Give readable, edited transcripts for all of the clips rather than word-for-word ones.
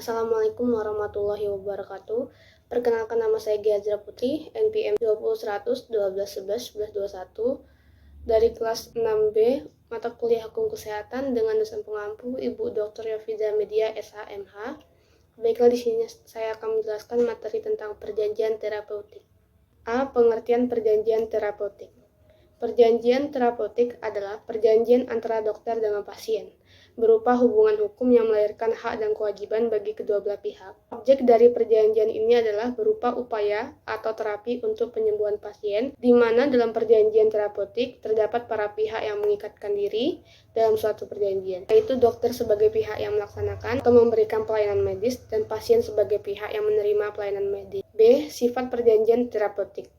Assalamualaikum warahmatullahi wabarakatuh. Perkenalkan, nama saya Giazra Putri, NPM 20 100 12 11 11 21 dari kelas 6B, mata kuliah Hukum Kesehatan dengan dosen pengampu Ibu Dr. Yofiza Media SHMH. Baiklah, di sini saya akan menjelaskan materi tentang perjanjian terapeutik. A. Pengertian perjanjian terapeutik. Perjanjian terapeutik adalah perjanjian antara dokter dengan pasien, berupa hubungan hukum yang melahirkan hak dan kewajiban bagi kedua belah pihak. Objek dari perjanjian ini adalah berupa upaya atau terapi untuk penyembuhan pasien, di mana dalam perjanjian terapeutik terdapat para pihak yang mengikatkan diri dalam suatu perjanjian, yaitu dokter sebagai pihak yang melaksanakan atau memberikan pelayanan medis dan pasien sebagai pihak yang menerima pelayanan medis. B. Sifat perjanjian terapeutik.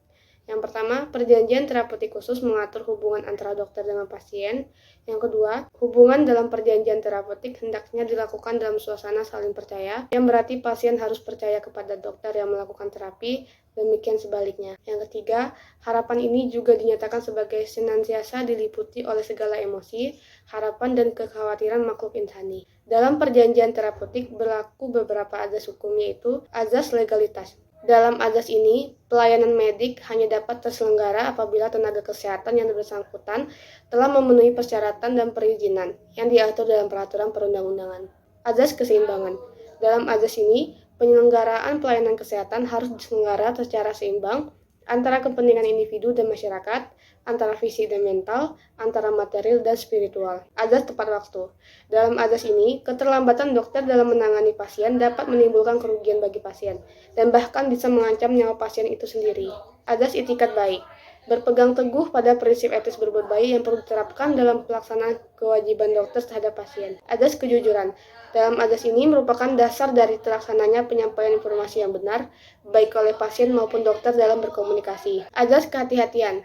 Yang pertama, perjanjian terapeutik khusus mengatur hubungan antara dokter dengan pasien. Yang kedua, hubungan dalam perjanjian terapeutik hendaknya dilakukan dalam suasana saling percaya, yang berarti pasien harus percaya kepada dokter yang melakukan terapi, demikian sebaliknya. Yang ketiga, harapan ini juga dinyatakan sebagai senantiasa diliputi oleh segala emosi, harapan, dan kekhawatiran makhluk insani. Dalam perjanjian terapeutik berlaku beberapa azas hukum, yaitu azas legalitas. Dalam azas ini, pelayanan medik hanya dapat terselenggara apabila tenaga kesehatan yang bersangkutan telah memenuhi persyaratan dan perizinan yang diatur dalam peraturan perundang-undangan. Azas keseimbangan. Dalam azas ini, penyelenggaraan pelayanan kesehatan harus diselenggara secara seimbang antara kepentingan individu dan masyarakat, antara fisik dan mental, antara material dan spiritual. Azas tepat waktu. Dalam azas ini, keterlambatan dokter dalam menangani pasien dapat menimbulkan kerugian bagi pasien, dan bahkan bisa mengancam nyawa pasien itu sendiri. Azas itikat baik. Berpegang teguh pada prinsip etis berbuat baik yang perlu diterapkan dalam pelaksanaan kewajiban dokter terhadap pasien. Azas kejujuran. Dalam azas ini merupakan dasar dari terlaksananya penyampaian informasi yang benar, baik oleh pasien maupun dokter dalam berkomunikasi. Azas kehati-hatian.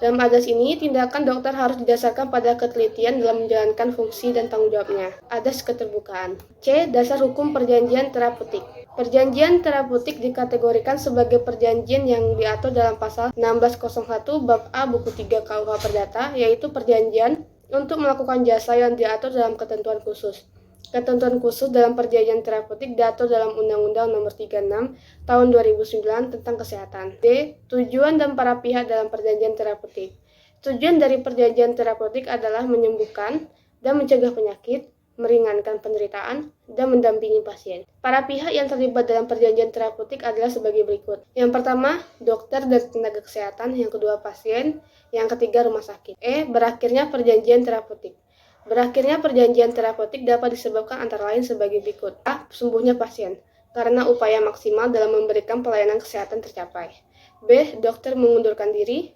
Dalam azas ini, tindakan dokter harus didasarkan pada ketelitian dalam menjalankan fungsi dan tanggung jawabnya. Azas keterbukaan. C. Dasar hukum perjanjian terapeutik. Perjanjian terapeutik dikategorikan sebagai perjanjian yang diatur dalam pasal 1601 bab A buku 3 KUH Perdata, yaitu perjanjian untuk melakukan jasa yang diatur dalam ketentuan khusus. Ketentuan khusus dalam perjanjian terapeutik diatur dalam Undang-Undang Nomor 36 Tahun 2009 tentang Kesehatan. D. Tujuan dan para pihak dalam perjanjian terapeutik. Tujuan dari perjanjian terapeutik adalah menyembuhkan dan mencegah penyakit, meringankan penderitaan, dan mendampingi pasien. Para pihak yang terlibat dalam perjanjian terapeutik adalah sebagai berikut. Yang pertama, dokter dan tenaga kesehatan. Yang kedua, pasien. Yang ketiga, rumah sakit. E. Berakhirnya perjanjian terapeutik. Berakhirnya perjanjian terapeutik dapat disebabkan antara lain sebagai berikut. A. Sembuhnya pasien, karena upaya maksimal dalam memberikan pelayanan kesehatan tercapai. B. Dokter mengundurkan diri.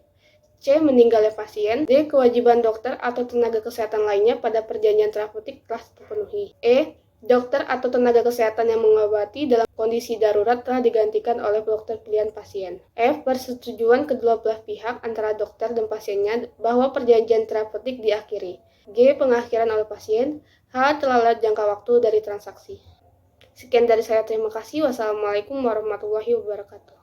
C. Meninggalnya pasien. D. Kewajiban dokter atau tenaga kesehatan lainnya pada perjanjian terapeutik telah terpenuhi. E. Dokter atau tenaga kesehatan yang mengobati dalam kondisi darurat telah digantikan oleh dokter pilihan pasien. F. Persetujuan kedua belah pihak antara dokter dan pasiennya bahwa perjanjian terapeutik diakhiri. G. Pengakhiran oleh pasien. H. Telah lewat jangka waktu dari transaksi. Sekian dari saya, terima kasih. Wassalamualaikum warahmatullahi wabarakatuh.